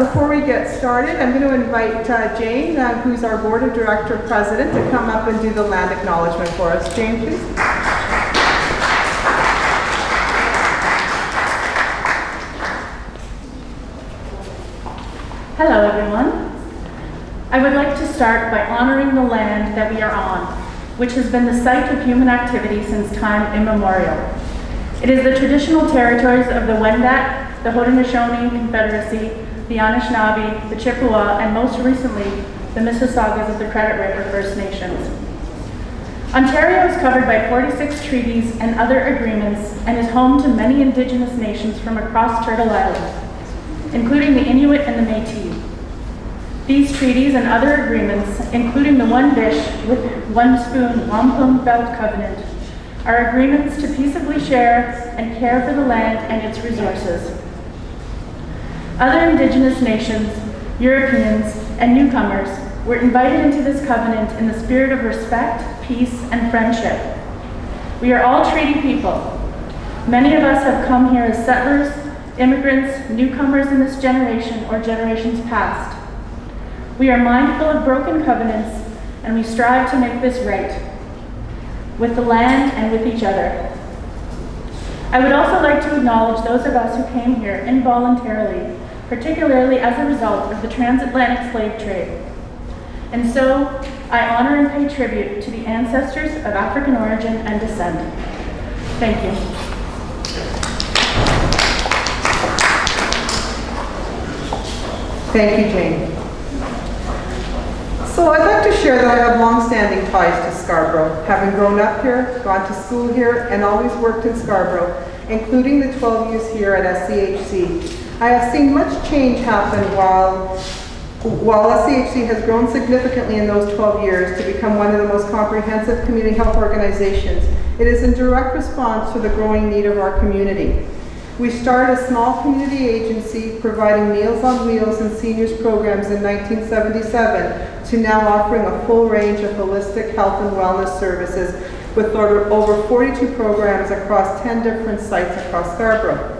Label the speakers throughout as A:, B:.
A: before we get started, I'm going to invite Jane, who's our Board of Director President, to come up and do the land acknowledgement for us. Jane, please.
B: Hello, everyone. I would like to start by honoring the land that we are on, which has been the site of human activity since time immemorial. It is the traditional territories of the Wendat, the Haudenosaunee Confederacy, the Anishinaabe, the Chippewa, and most recently, the Mississaugas of the Credit River First Nations. Ontario is covered by 46 treaties and other agreements and is home to many Indigenous nations from across Turtle Island, including the Inuit and the Métis. These treaties and other agreements, including the One Dish with One Spoon Wampum Belt Covenant, are agreements to peaceably share and care for the land and its resources. Other Indigenous nations, Europeans, and newcomers were invited into this covenant in the spirit of respect, peace, and friendship. We are all treaty people. Many of us have come here as settlers, immigrants, newcomers in this generation or generations past. We are mindful of broken covenants, and we strive to make this right, with the land and with each other. I would also like to acknowledge those of us who came here involuntarily, particularly as a result of the transatlantic slave trade. And so, I honor and pay tribute to the ancestors of African origin and descent. Thank you.
A: Thank you, Jane. So I'd like to share that I have long-standing ties to Scarborough, having grown up here, gone to school here, and always worked in Scarborough, including the 12 years here at SCHC. I have seen much change happen while SCHC has grown significantly in those 12 years to become one of the most comprehensive community health organizations. It is in direct response to the growing need of our community. We started a small community agency providing Meals on Wheels and seniors programs in 1977 to now offering a full range of holistic health and wellness services with over 42 programs across 10 different sites across Scarborough.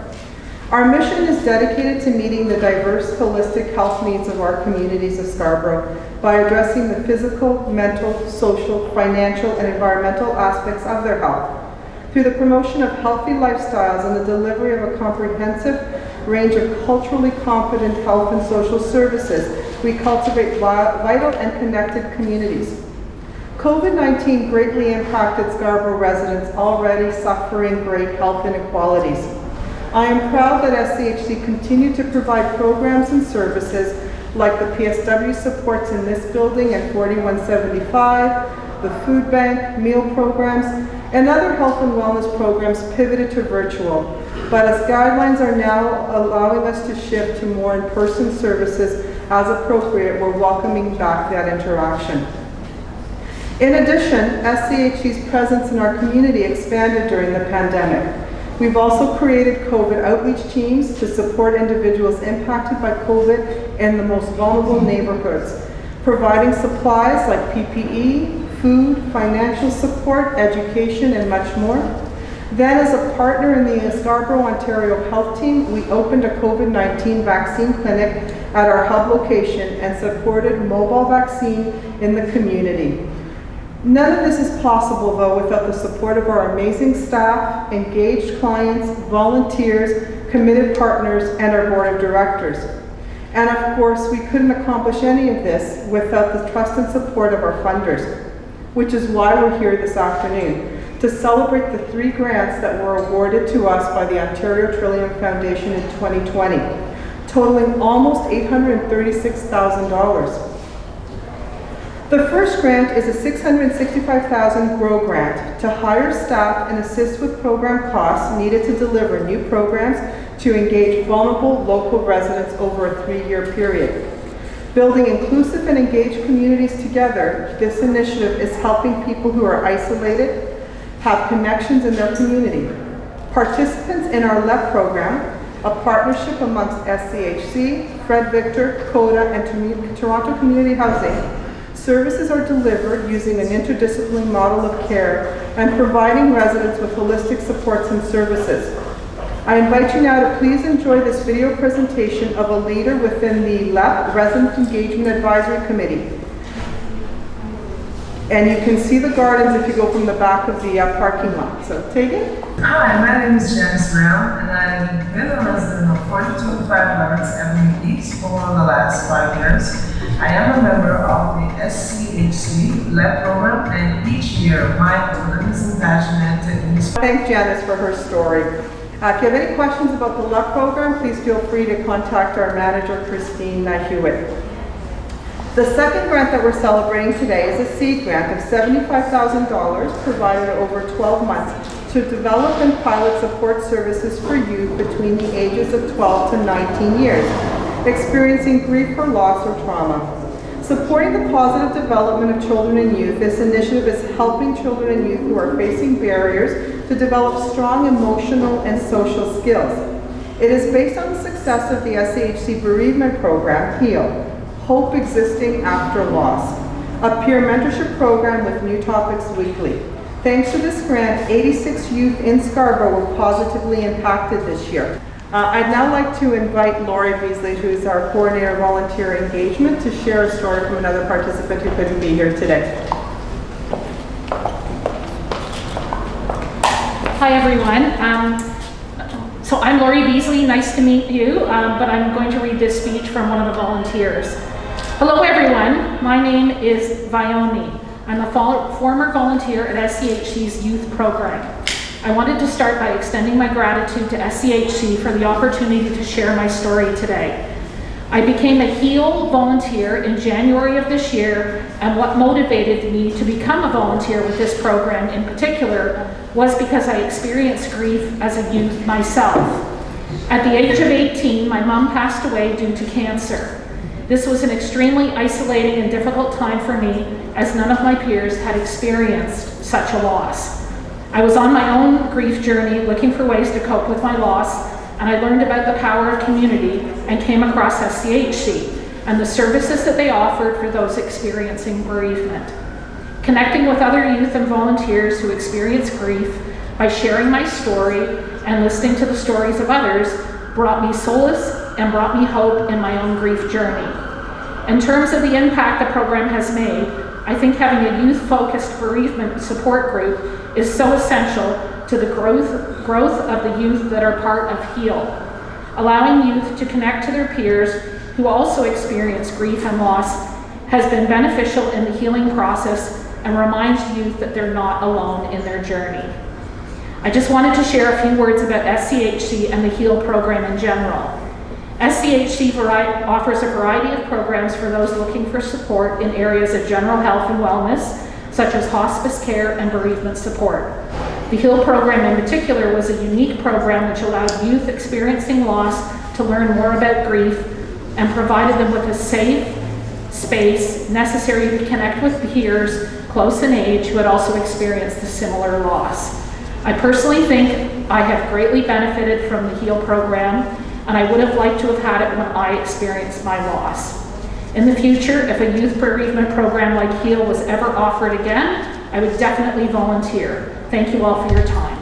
A: Our mission is dedicated to meeting the diverse holistic health needs of our communities of Scarborough by addressing the physical, mental, social, financial, and environmental aspects of their health. Through the promotion of healthy lifestyles and the delivery of a comprehensive range of culturally competent health and social services, we cultivate vital and connected communities. COVID-19 greatly impacted Scarborough residents already suffering great health inequalities. I am proud that SCHC continued to provide programs and services like the PSW supports in this building and 4175, the food bank, meal programs, and other health and wellness programs pivoted to virtual. But as guidelines are now allowing us to shift to more in-person services as appropriate, we're welcoming back that interaction. In addition, SCHC's presence in our community expanded during the pandemic. We've also created COVID outreach teams to support individuals impacted by COVID in the most vulnerable neighborhoods, providing supplies like PPE, food, financial support, education, and much more. Then, as a partner in the Scarborough, Ontario Health Team, we opened a COVID-19 vaccine clinic at our hub location and supported mobile vaccine in the community. None of this is possible, though, without the support of our amazing staff, engaged clients, volunteers, committed partners, and our board of directors. And of course, we couldn't accomplish any of this without the trust and support of our funders, which is why we're here this afternoon, to celebrate the 3 grants that were awarded to us by the Ontario Trillium Foundation in 2020, totaling almost $836,000. The first grant is a $665,000 GROW grant to hire staff and assist with program costs needed to deliver new programs to engage vulnerable local residents over a 3-year period. Building inclusive and engaged communities together, this initiative is helping people who are isolated have connections in their community. Participants in our LEPP program, a partnership amongst SCHC, Fred Victor, CODA, and Toronto Community Housing, services are delivered using an interdisciplinary model of care and providing residents with holistic supports and services. I invite you now to please enjoy this video presentation of a leader within the LEPP Resident Engagement Advisory Committee. And you can see the gardens if you go from the back of the parking lot. So, Tagan?
C: Hi, my name is Janice Brown, and I've been a resident of 42 Lawrence Avenue East for the last 5 years. I am a member of the SCHC LEPP program, and each year my willingness and passion to
A: thank Janice for her story. If you have any questions about the LEPP program, please feel free to contact our manager, Christina Hewitt. The second grant that we're celebrating today is a seed grant of $75,000 provided over 12 months to develop and pilot support services for youth between the ages of 12 to 19 years, experiencing grief or loss or trauma. Supporting the positive development of children and youth, this initiative is helping children and youth who are facing barriers to develop strong emotional and social skills. It is based on the success of the SCHC Bereavement program, HEAL, Hope Existing After Loss, a peer mentorship program with new topics weekly. Thanks to this grant, 86 youth in Scarborough were positively impacted this year. I'd now like to invite Lori Beesley, who is our Coordinator of Volunteer Engagement, to share a story from another participant who couldn't be here today.
B: Hi everyone. So I'm Lori Beesley, nice to meet you, but I'm going to read this speech from one of the volunteers. Hello everyone, my name is Vioni. I'm a former volunteer at SCHC's youth program. I wanted to start by extending my gratitude to SCHC for the opportunity to share my story today. I became a HEAL volunteer in January of this year, and what motivated me to become a volunteer with this program in particular was because I experienced grief as a youth myself. At the age of 18, my mom passed away due to cancer. This was an extremely isolating and difficult time for me, as none of my peers had experienced such a loss. I was on my own grief journey looking for ways to cope with my loss, and I learned about the power of community and came across SCHC and the services that they offered for those experiencing bereavement. Connecting with other youth and volunteers who experience grief by sharing my story and listening to the stories of others brought me solace and brought me hope in my own grief journey. In terms of the impact the program has made, I think having a youth-focused bereavement support group is so essential to the growth of the youth that are part of HEAL. Allowing youth to connect to their peers who also experience grief and loss has been beneficial in the healing process and reminds youth that they're not alone in their journey. I just wanted to share a few words about SCHC and the HEAL program in general. SCHC offers a variety of programs for those looking for support in areas of general health and wellness, such as hospice care and bereavement support. The HEAL program in particular was a unique program which allowed youth experiencing loss to learn more about grief and provided them with a safe space necessary to connect with peers close in age who had also experienced a similar loss. I personally think I have greatly benefited from the HEAL program, and I would have liked to have had it when I experienced my loss. In the future, if a youth bereavement program like HEAL was ever offered again, I would definitely volunteer. Thank you all for your time.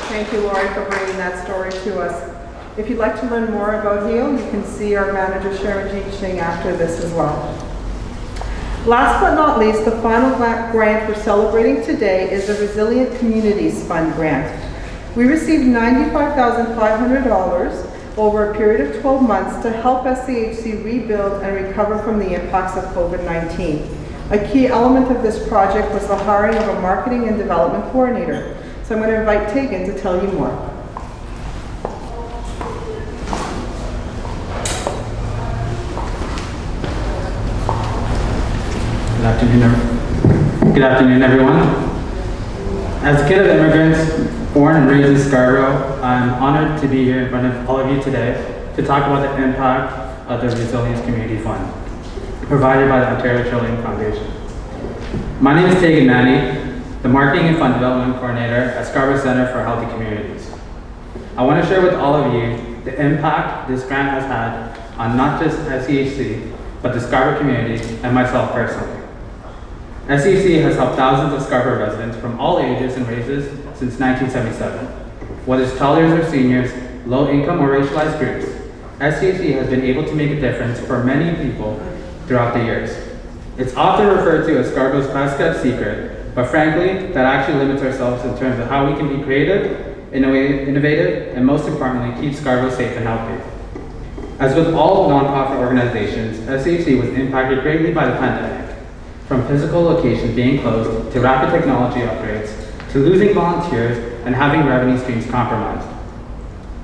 A: Thank you, Lori, for bringing that story to us. If you'd like to learn more about HEAL, you can see our manager, Sharon Jeanie, after this as well. Last but not least, the final grant we're celebrating today is the Resilient Communities Fund grant. We received $95,500 over a period of 12 months to help SCHC rebuild and recover from the impacts of COVID-19. A key element of this project was the hiring of a marketing and development coordinator. So I'm going to invite Tagan to tell you more.
D: Good afternoon, everyone. As a kid of immigrants, born and raised in Scarborough, I'm honored to be here in front of all of you today to talk about the impact of the Resilience Community Fund, provided by the Ontario Trillium Foundation. My name is Tagan, the Marketing and Fund Development Coordinator at Scarborough Centre for Healthy Communities. I want to share with all of you the impact this grant has had on not just SCHC, but the Scarborough community and myself personally. SCHC has helped thousands of Scarborough residents from all ages and races since 1977. Whether it's toddlers or seniors, low income or racialized groups, SCHC has been able to make a difference for many people throughout the years. It's often referred to as Scarborough's best kept secret, but frankly, that actually limits ourselves in terms of how we can be creative, innovative, and most importantly, keep Scarborough safe and healthy. As with all nonprofit organizations, SCHC was impacted greatly by the pandemic, from physical locations being closed to rapid technology upgrades to losing volunteers and having revenue streams compromised.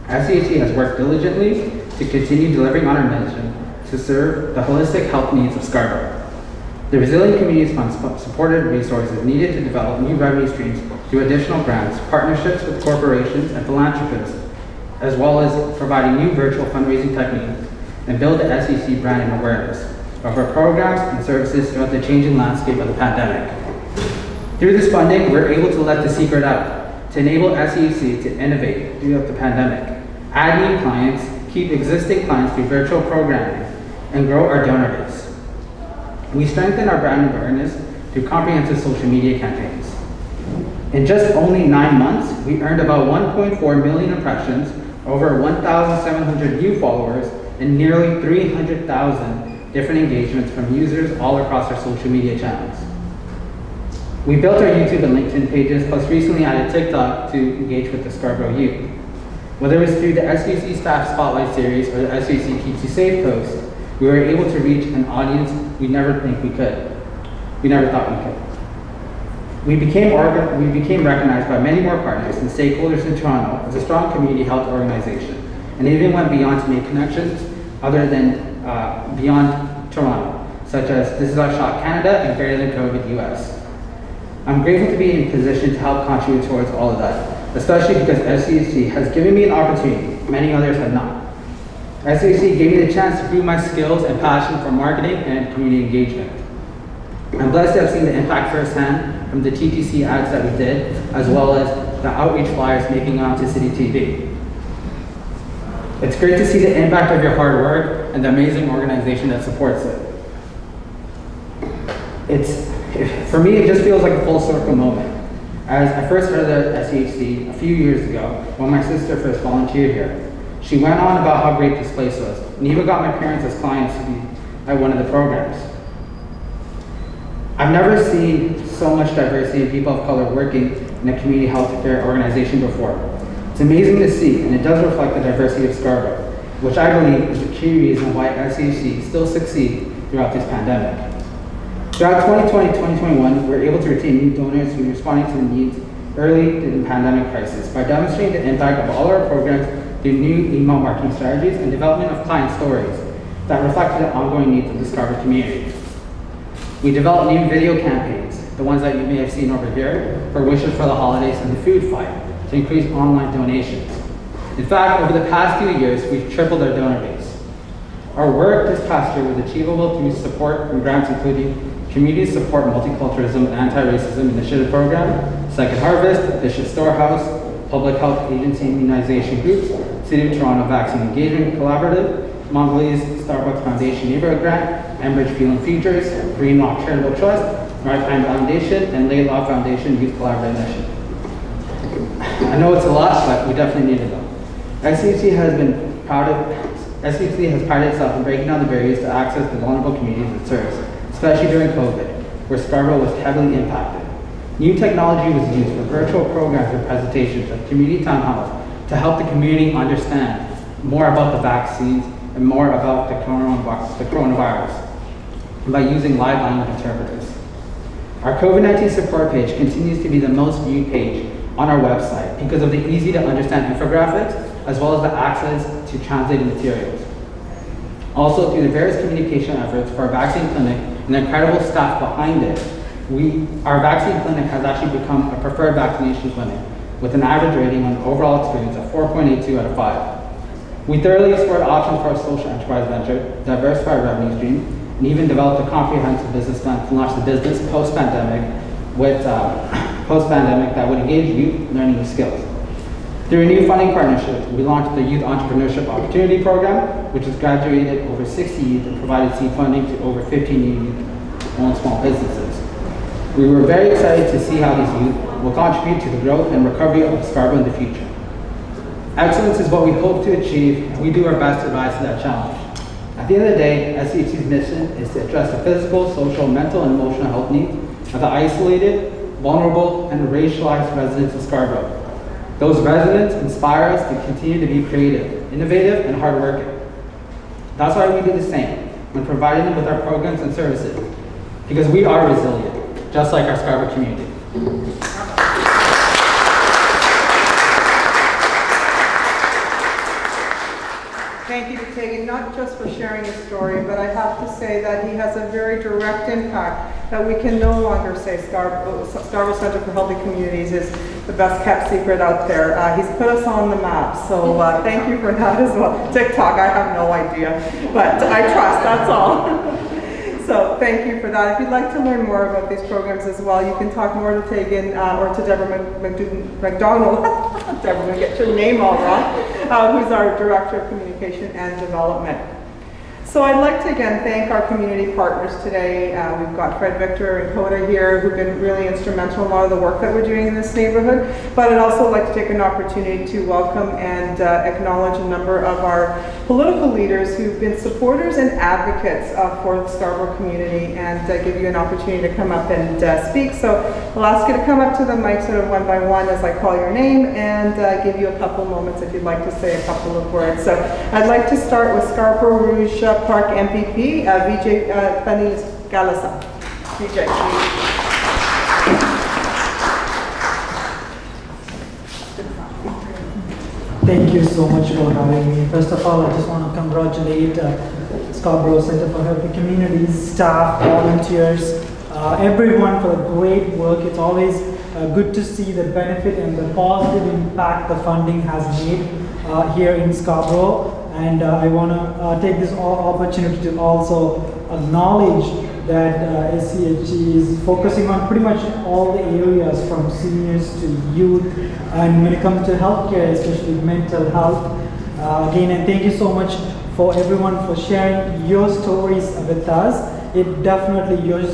D: SCHC has worked diligently to continue delivering on our mission to serve the holistic health needs of Scarborough. The Resilient Communities Fund supported resources needed to develop new revenue streams through additional grants, partnerships with corporations and philanthropists, as well as providing new virtual fundraising techniques and build the SCHC brand and awareness of our programs and services throughout the changing landscape of the pandemic. Through this funding, we're able to let the secret out, to enable SCHC to innovate throughout the pandemic, add new clients, keep existing clients through virtual programming, and grow our donor base. We strengthen our brand awareness through comprehensive social media campaigns. In just only 9 months, we earned about 1.4 million impressions, over 1,700 new followers, and nearly 300,000 different engagements from users all across our social media channels. We built our YouTube and LinkedIn pages, plus recently added TikTok to engage with the Scarborough youth. Whether it was through the SCHC Staff Spotlight Series or the SCHC Keeps You Safe post, we were able to reach an audience we never thought we could. We became recognized by many more partners and stakeholders in Toronto as a strong community health organization, and even went beyond to make connections other than beyond Toronto, such as This Is Our Shot Canada and Greater Than COVID US. I'm grateful to be in a position to help contribute towards all of that, especially because SCHC has given me an opportunity many others have not. SCHC gave me the chance to prove my skills and passion for marketing and community engagement. I'm blessed to have seen the impact firsthand from the TTC ads that we did, as well as the outreach flyers making it onto City TV. It's great to see the impact of your hard work and the amazing organization that supports it. For me, it just feels like a full circle moment. As I first heard of SCHC a few years ago, when my sister first volunteered here, she went on about how great this place was, and even got my parents as clients to be at one of the programs. I've never seen so much diversity in people of color working in a community health care organization before. It's amazing to see, and it does reflect the diversity of Scarborough, which I believe is the key reason why SCHC still succeeds throughout this pandemic. Throughout 2020-2021, we were able to retain new donors who were responding to the needs early in the pandemic crisis by demonstrating the impact of all our programs through new email marketing strategies and development of client stories that reflected the ongoing needs of the Scarborough community. We developed new video campaigns, the ones that you may have seen over here, for Wishes for the Holidays and the Food Fight, to increase online donations. In fact, over the past 2 years, we've tripled our donor base. Our work this past year was achievable through support from grants including Community Support Multiculturalism and Anti-Racism Initiative Program, Second Harvest, Bishop Storehouse, Public Health Agency Immunization Groups, City of Toronto Vaccine Engagement Collaborative, Mongolese Starbucks Foundation Neighborhood Grant, Enbridge Fuel and Futures, Green Rock Charitable Trust, Maritime Foundation, and Laidlaw Foundation Youth Collaborative Initiative. I know it's a lot, but we definitely need it though. SCHC has prided itself in breaking down the barriers to access the vulnerable communities it serves, especially during COVID, where Scarborough was heavily impacted. New technology was used for virtual programs and presentations at community town halls to help the community understand more about the vaccines and more about the coronavirus by using live language interpreters. Our COVID-19 support page continues to be the most viewed page on our website because of the easy to understand infographics as well as the access to translated materials. Also, through the various communication efforts for our vaccine clinic and the incredible staff behind it, our vaccine clinic has actually become a preferred vaccination clinic with an average rating on overall experience of 4.82 out of 5. We thoroughly explored options for our social enterprise venture, diversify our revenue stream, and even developed a comprehensive business plan to launch the business post-pandemic that would engage youth learning new skills. Through a new funding partnership, we launched the Youth Entrepreneurship Opportunity Program, which has graduated over 60 youth and provided seed funding to over 15 new youth-owned small businesses. We were very excited to see how these youth will contribute to the growth and recovery of Scarborough in the future. Excellence is what we hope to achieve, and we do our best to rise to that challenge. At the end of the day, SCHC's mission is to address the physical, social, mental, and emotional health needs of the isolated, vulnerable, and racialized residents of Scarborough. Those residents inspire us to continue to be creative, innovative, and hardworking. That's why we do the same when providing them with our programs and services, because we are resilient, just like our Scarborough community.
A: Thank you to Tagan, not just for sharing his story, but I have to say that he has a very direct impact that we can no longer say Scarborough Centre for Healthy Communities is the best kept secret out there. He's put us on the map, so thank you for that as well. TikTok, I have no idea, but I trust, that's all. So thank you for that. If you'd like to learn more about these programs as well, you can talk more to Tagan or to Deborah McDonald. Deborah, I'm going to get your name all wrong, who's our Director of Communication and Development. So I'd like to again thank our community partners today. We've got Fred Victor and Coda here who've been really instrumental in a lot of the work that we're doing in this neighborhood. But I'd also like to take an opportunity to welcome and acknowledge a number of our political leaders who've been supporters and advocates for the Scarborough community, and give you an opportunity to come up and speak. So I'll ask you to come up to the mic sort of one by one as I call your name, and give you a couple moments if you'd like to say a couple of words. So I'd like to start with Scarborough Rouge Park MPP, Vijay Thanigasalam. Vijay,
E: Thank you so much for having me. First of all, I just want to congratulate Scarborough Centre for Healthy Communities, staff, volunteers, everyone for the great work. It's always good to see the benefit and the positive impact the funding has made here in Scarborough. And I want to take this opportunity to also acknowledge that SCHC is focusing on pretty much all the areas from seniors to youth, and when it comes to healthcare, especially mental health. Again, and thank you so much for everyone for sharing your stories with us. Your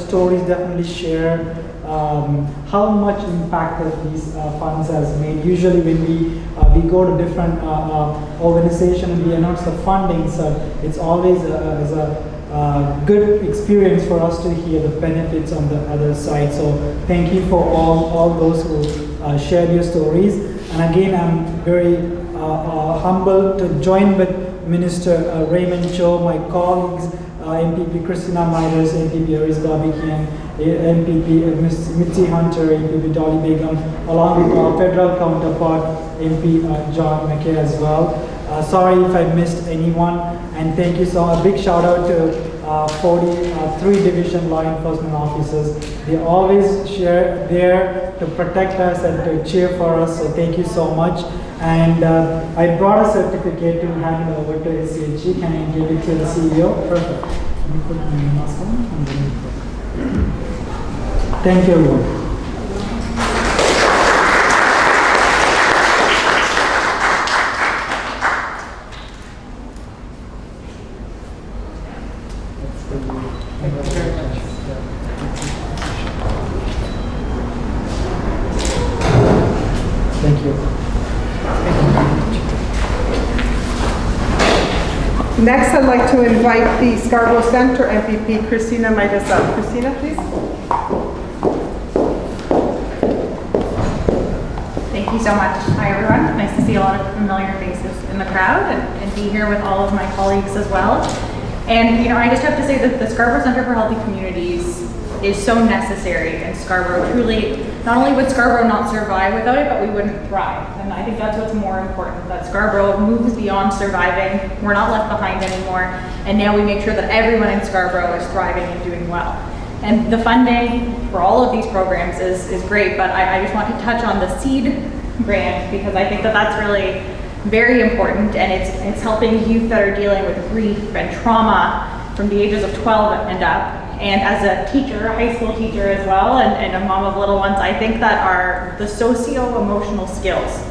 E: stories definitely share how much impact that these funds has made. Usually when we go to different organizations and we announce the funding, so it's always a good experience for us to hear the benefits on the other side. So thank you for all those who shared your stories. And again, I'm very humbled to join with Minister Raymond, my colleagues, MPP Christina, Mitas, MPP Aris Babikian, MPP Mitzie Hunter, MPP Doly Begum, along with our federal counterpart, MP John, McKay as well. Sorry if I missed anyone, and thank you so much. A big shout out to 43 Division Law Enforcement officers. They always share there to protect us and to cheer for us, so thank you so much. And I brought a certificate to hand over to SCHC. Can I give it to the CEO? Perfect. Let me put my mask on and then thank you everyone. Thank you.
A: Next, I'd like to invite the Scarborough Centre MPP, Christina Mitas. Christina, please.
B: Thank you so much. Hi everyone. Nice to see a lot of familiar faces in the crowd and be here with all of my colleagues as well. And I just have to say that the Scarborough Centre for Healthy Communities is so necessary in Scarborough. Truly, not only would Scarborough not survive without it, but we wouldn't thrive. And I think that's what's more important, that Scarborough moves beyond surviving. We're not left behind anymore. And now we make sure that everyone in Scarborough is thriving and doing well. And the funding for all of these programs is great, but I just want to touch on the SEED grant, because I think that that's really very important, and it's helping youth that are dealing with grief and trauma from the ages of 12 and up. And as a teacher, a high school teacher as well, and a mom of little ones, I think that the socio-emotional skills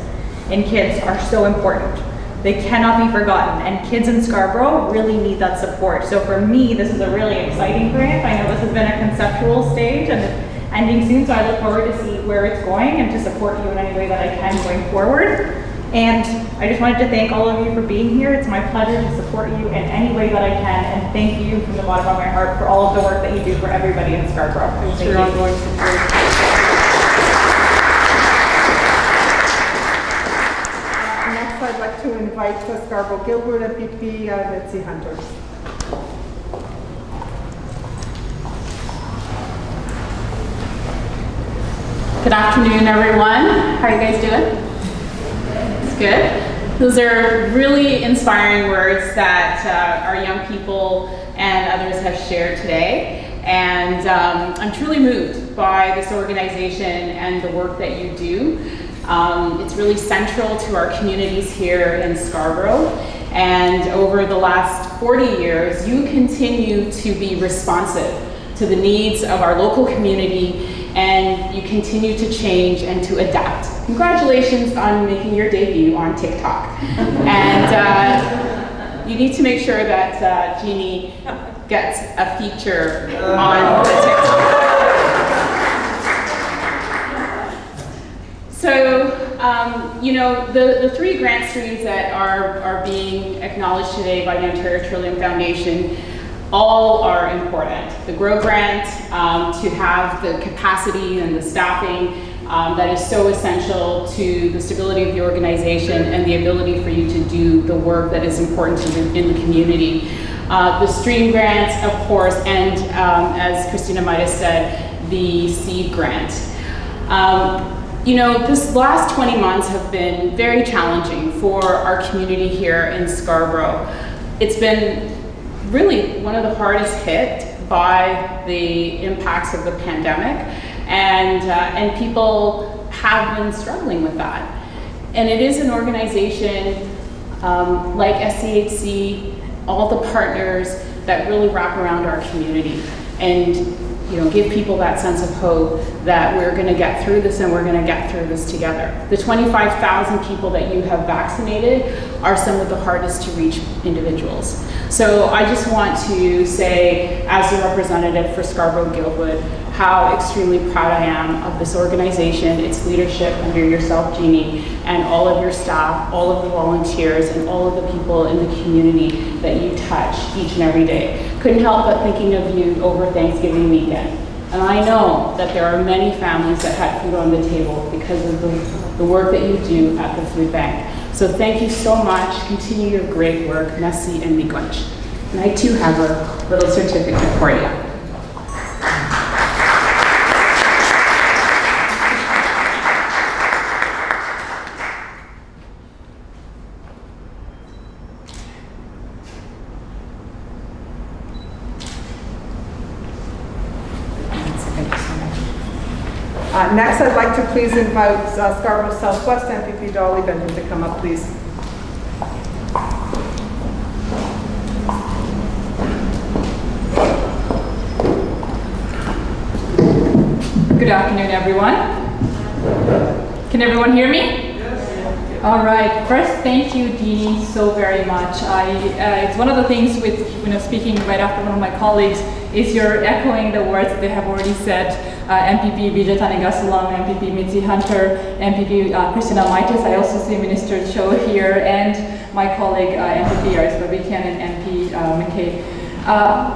B: in kids are so important. They cannot be forgotten, and kids in Scarborough really need that support. So for me, this is a really exciting grant. I know this has been a conceptual stage, and ending soon, so I look forward to see where it's going and to support you in any way that I can going forward. And I just wanted to thank all of you for being here. It's my pleasure to support you in any way that I can, and thank you from the bottom of my heart for all of the work that you do for everybody in Scarborough. Thank you.
A: Ongoing support. Next, I'd like to invite Scarborough Gilbert MPP Mitzie Hunter.
F: Good afternoon, everyone. How are you guys doing? It's good. Those are really inspiring words that our young people and others have shared today. And I'm truly moved by this organization and the work that you do. It's really central to our communities here in Scarborough. And over the last 40 years, you continue to be responsive to the needs of our local community, and you continue to change and to adapt. Congratulations on making your debut on TikTok. And you need to make sure that Jeanie gets a feature on the TikTok. So, you know, the three grant streams that are being acknowledged today by the Ontario Trillium Foundation all are important. The GROW grant, to have the capacity and the staffing that is so essential to the stability of the organization and the ability for you to do the work that is important to in the community. The STREAM grants, of course, and as Christina Mitas said, the SEED grant. You know, this last 20 months have been very challenging for our community here in Scarborough. It's been really one of the hardest hit by the impacts of the pandemic, and people have been struggling with that. And it is an organization like SCHC, all the partners that really wrap around our community and give people that sense of hope that we're going to get through this and we're going to get through this together. The 25,000 people that you have vaccinated are some of the hardest to reach individuals. So I just want to say, as a representative for Scarborough Guildwood, how extremely proud I am of this organization, its leadership under yourself, Jeanie, and all of your staff, all of the volunteers, and all of the people in the community that you touch each and every day. Couldn't help but thinking of you over Thanksgiving weekend. And I know that there are many families that had food on the table because of the work that you do at the food bank. So thank you so much. Continue your great work. Merci and miigwech. And I too have a little certificate for you.
A: Next, I'd like to please invite Scarborough Southwest MPP Doly Begum to come up, please.
G: Good afternoon, everyone. Can everyone hear me? Yes. All right. First, thank you, Jeanie, so very much. It's one of the things with speaking right after one of my colleagues is you're echoing the words that they have already said. MPP Vijay Thanigasalam, MPP Mitzie Hunter, MPP Christina Mitas. I also see Minister Cho here, and my colleague MPP Aris Babikian and MP McKay.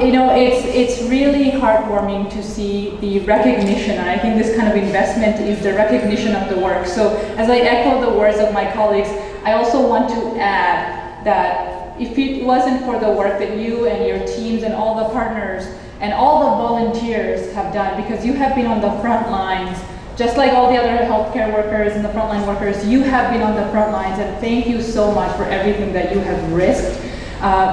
G: It's really heartwarming to see the recognition, and I think this kind of investment is the recognition of the work. So as I echo the words of my colleagues, I also want to add that if it wasn't for the work that you and your teams and all the partners and all the volunteers have done, because you have been on the front lines, just like all the other healthcare workers and the frontline workers, you have been on the front lines, and thank you so much for everything that you have risked.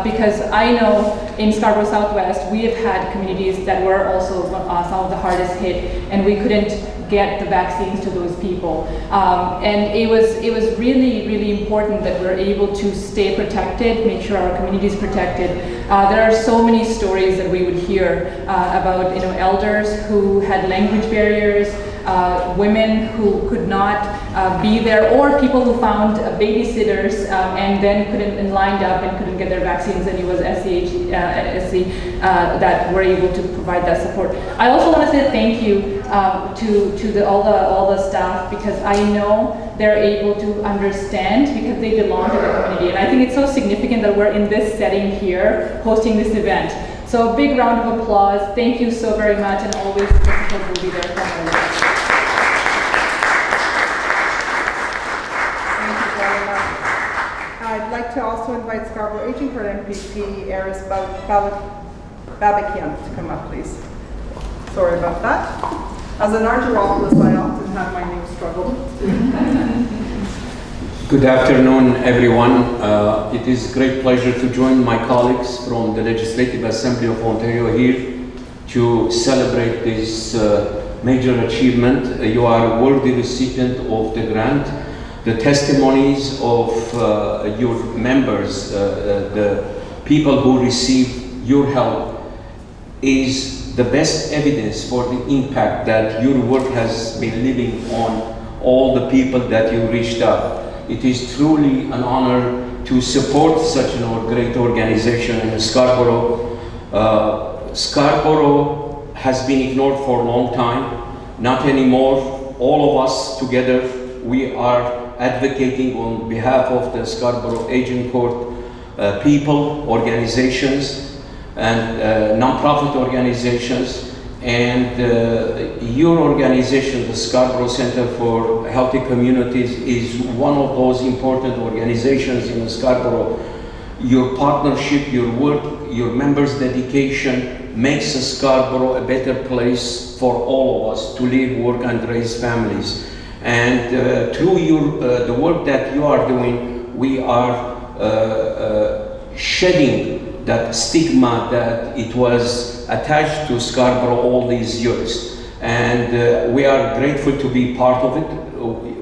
G: Because I know in Scarborough Southwest, we have had communities that were also some of the hardest hit, and we couldn't get the vaccines to those people. And it was really, really important that we're able to stay protected, make sure our community is protected. There are so many stories that we would hear about elders who had language barriers, women who could not be there, or people who found babysitters and then couldn't lined up and couldn't get their vaccines, and it was SCHC that were able to provide that support. I also want to say thank you to all the staff, because I know they're able to understand because they belong to the community, and I think it's so significant that we're in this setting here hosting this event. So a big round of applause. Thank you so very much, and always the support will be there for us.
A: I'd like to also invite Scarborough Aging Court MPP Aris Babikian to come up, please. Sorry about that. As an Argiropoulos, I often have my name struggled.
H: Good afternoon, everyone. It is a great pleasure to join my colleagues from the Legislative Assembly of Ontario here to celebrate this major achievement. You are a worthy recipient of the grant. The testimonies of your members, the people who received your help, is the best evidence for the impact that your work has been leaving on all the people that you reached out. It is truly an honor to support such a great organization in Scarborough. Scarborough has been ignored for a long time. Not anymore. All of us together, we are advocating on behalf of the Scarborough Aging Court people, organizations, and non-profit organizations. And your organization, the Scarborough Centre for Healthy Communities, is one of those important organizations in Scarborough. Your partnership, your work, your members' dedication makes Scarborough a better place for all of us to live, work, and raise families. And through the work that you are doing, we are shedding that stigma that it was attached to Scarborough all these years. And we are grateful to be part of it.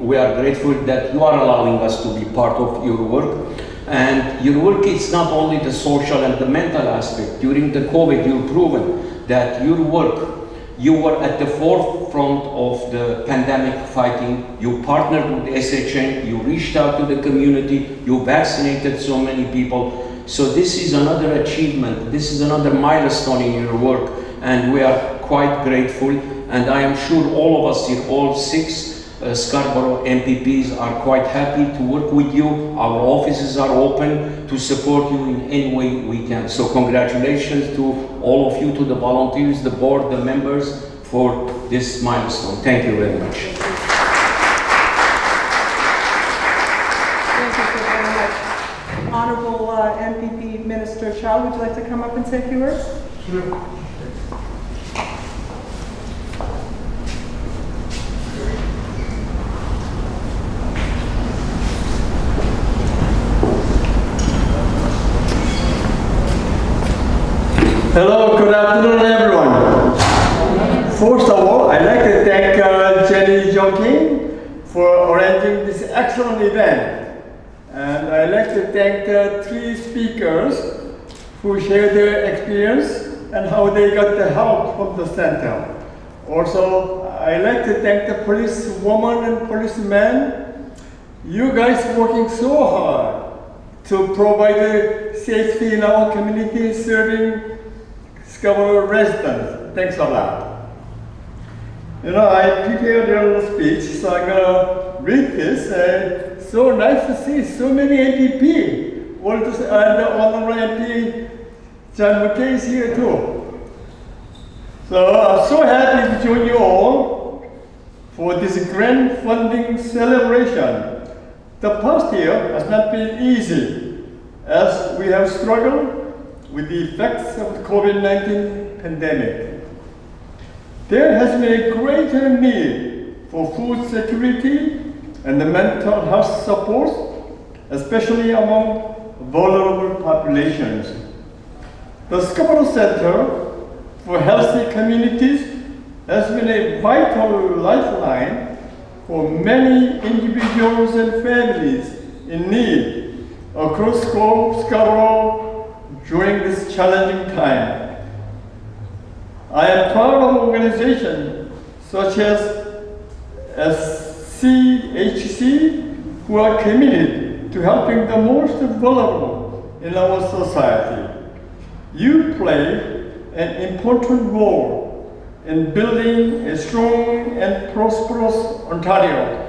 H: We are grateful that you are allowing us to be part of your work. And your work is not only the social and the mental aspect. During the COVID, you've proven that your work, you were at the forefront of the pandemic fighting. You partnered with SHN, you reached out to the community, you vaccinated so many people. So this is another achievement, this is another milestone in your work, and we are quite grateful. And I am sure all of us here, all 6 Scarborough MPPs, are quite happy to work with you. Our offices are open to support you in any way we can. So congratulations to all of you, to the volunteers, the board, the members, for this milestone. Thank you very much.
A: Thank you so very much. Honourable MPP Minister Shah, would you like to come up and say a few words?
I: Sure. Hello, good afternoon, everyone. First of all, I'd like to thank Jeanie Argiropoulos for arranging this excellent event. And I'd like to thank the 3 speakers who shared their experience and how they got the help from the center. Also, I'd like to thank the policewoman and policemen. You guys working so hard to provide safety in our community, serving Scarborough residents. Thanks a lot. I prepared a little speech, so I'm gonna read this. So nice to see so many MPP. And the Honourable MP McKay is here too. So I'm so happy to join you all for this grand funding celebration. The past year has not been easy, as we have struggled with the effects of the COVID-19 pandemic. There has been a greater need for food security and the mental health support, especially among vulnerable populations. The Scarborough Centre for Healthy Communities has been a vital lifeline for many individuals and families in need across Scarborough during this challenging time. I am proud of organizations such as SCHC who are committed to helping the most vulnerable in our society. You play an important role in building a strong and prosperous Ontario.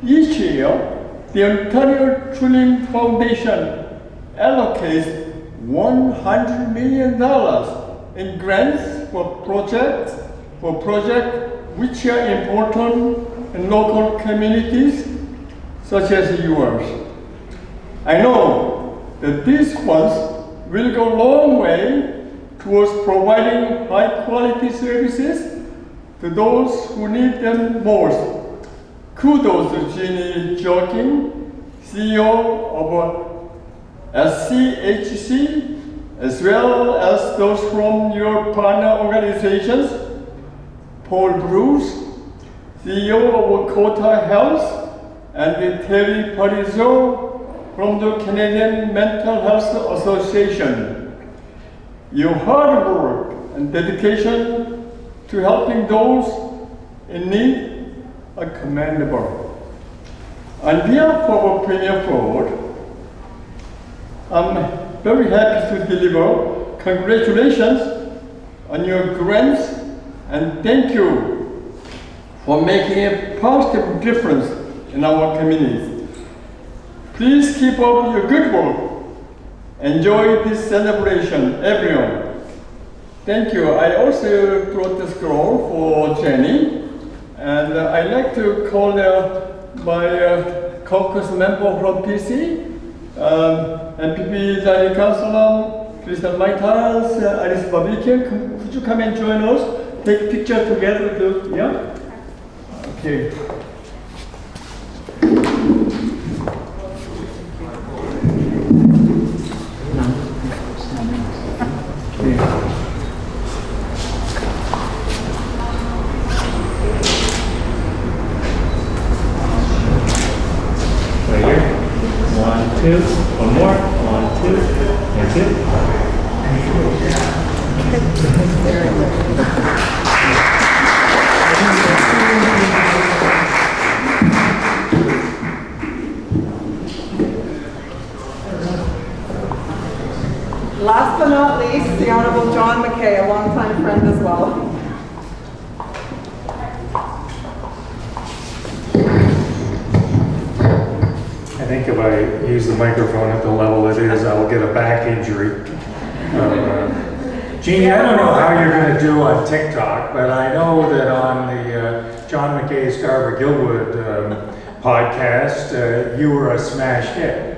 I: Each year, the Ontario Trillium Foundation allocates $100 million in grants for projects which are important in local communities such as yours. I know that these funds will go a long way towards providing high-quality services to those who need them most. Kudos to Jeanie Argiropoulos, CEO of SCHC, as well as those from your partner organizations, Paul Bruce, CEO of Kota Health, and Terry Parizeau from the Canadian Mental Health Association. Your hard work and dedication to helping those in need are commendable. On behalf of our Premier Board, I'm very happy to deliver congratulations on your grants and thank you for making a positive difference in our communities. Please keep up your good work. Enjoy this celebration, everyone. Thank you. I also brought this scroll for Jeanie, and I'd like to call my caucus member from PC, MPP Thanigasalam, Christina, Mitas, Aris Babikian. Could you come and join us? Take a picture together, yeah? Okay.
J: Right here. 1, 2. One more. 1, 2. That's it.
A: Last but not least, the Honourable McKay, a longtime friend as well.
J: I think if I use the microphone at the level it is, I will get a back injury. Jeanie, I don't know how you're going to do on TikTok, but I know that on the John McKay Scarborough Gilwood podcast, you were a smash hit.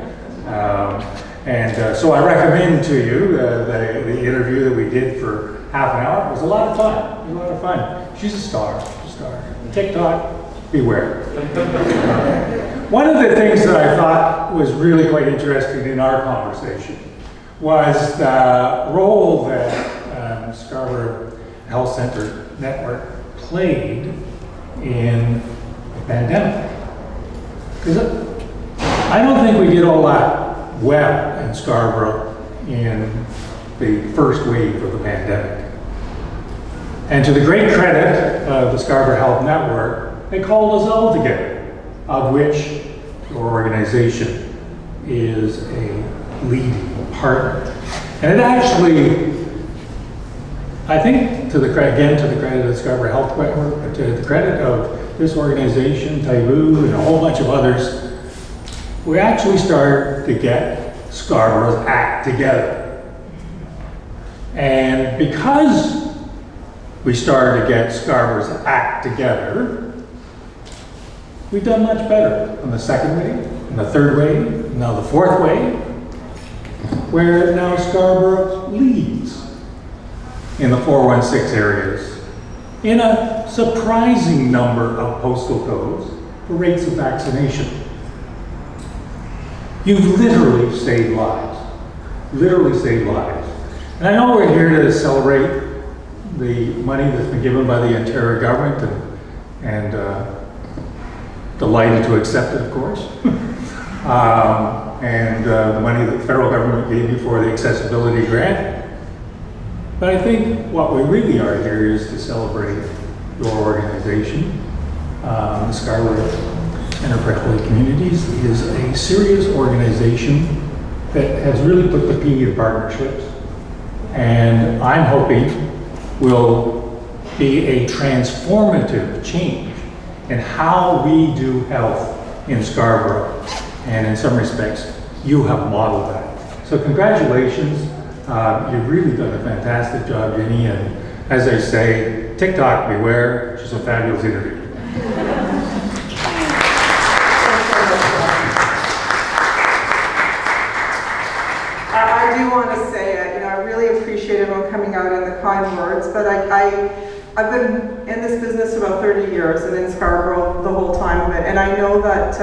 J: So I recommend to you the interview that we did for half an hour. It was a lot of fun. It was a lot of fun. She's a star. She's a star. TikTok, beware. One of the things that I thought was really quite interesting in our conversation was the role that Scarborough Health Centre Network played in the pandemic. Because I don't think we did all that well in Scarborough in the first wave of the pandemic. And to the great credit of the Scarborough Health Network, they called us all together, of which your organization is a leading partner. And it actually, I think, to the credit of the Scarborough Health Network, but to the credit of this organization, Taibu, and a whole bunch of others, we actually started to get Scarborough's act together. And because we started to get Scarborough's act together, we've done much better on the second wave, and the third wave, and now the fourth wave, where now Scarborough leads in the 416 areas in a surprising number of postal codes for rates of vaccination. You've literally saved lives. Literally saved lives. And I know we're here to celebrate the money that's been given by the Ontario government and delighted to accept it, of course. The money that the federal government gave me for the accessibility grant. But I think what we really are here is to celebrate your organization. The Scarborough Centre for Healthy Communities is a serious organization that has really put the P in partnerships. And I'm hoping will be a transformative change in how we do health in Scarborough. And in some respects, you have modeled that. So congratulations. You've really done a fantastic job, Jeanie. And as I say, TikTok beware, which is a fabulous interview.
A: I do want to say, I really appreciate everyone coming out in the kind words, but I've been in this business about 30 years and in Scarborough the whole time of it, and I know that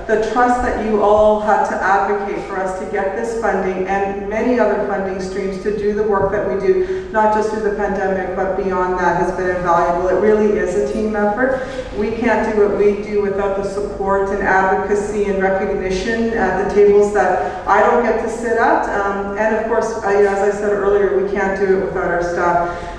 A: the trust that you all had to advocate for us to get this funding and many other funding streams to do the work that we do, not just through the pandemic, but beyond that, has been invaluable. It really is a team effort. We can't do what we do without the support and advocacy and recognition at the tables that I don't get to sit at. And of course, as I said earlier, we can't do it without our staff.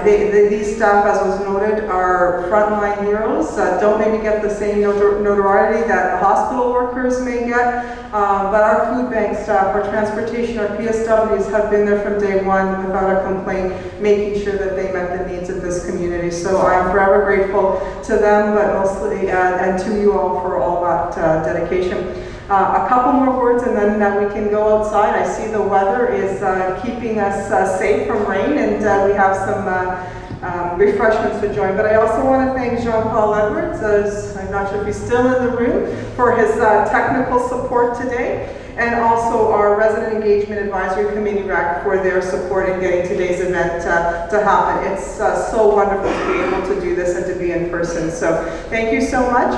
A: These staff, as was noted, are frontline heroes. Don't maybe get the same notoriety that the hospital workers may get, but our food bank staff, our transportation, our PSWs have been there from day one without a complaint, making sure that they met the needs of this community. So I'm forever grateful to them, but mostly and to you all for all that dedication. A couple more words and then we can go outside. I see the weather is keeping us safe from rain, and we have some refreshments to join. But I also want to thank Jean-Paul Edwards, I'm not sure if he's still in the room, for his technical support today, and also our Resident Engagement Advisory Committee RAC for their support in getting today's event to happen. It's so wonderful to be able to do this and to be in person. So thank you so much.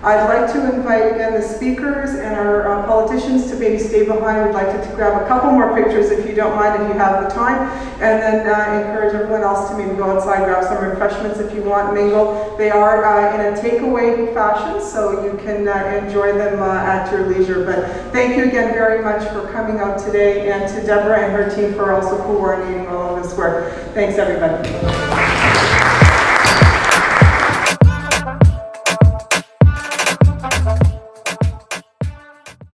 A: I'd like to invite again the speakers and our politicians to maybe stay behind. We'd like to grab a couple more pictures if you don't mind, if you have the time, and then encourage everyone else to maybe go outside, grab some refreshments if you want, mingle. They are in a takeaway fashion, so you can enjoy them at your leisure. But thank you again very much for coming out today, and to Deborah and her team for also coordinating all of this work. Thanks, everybody.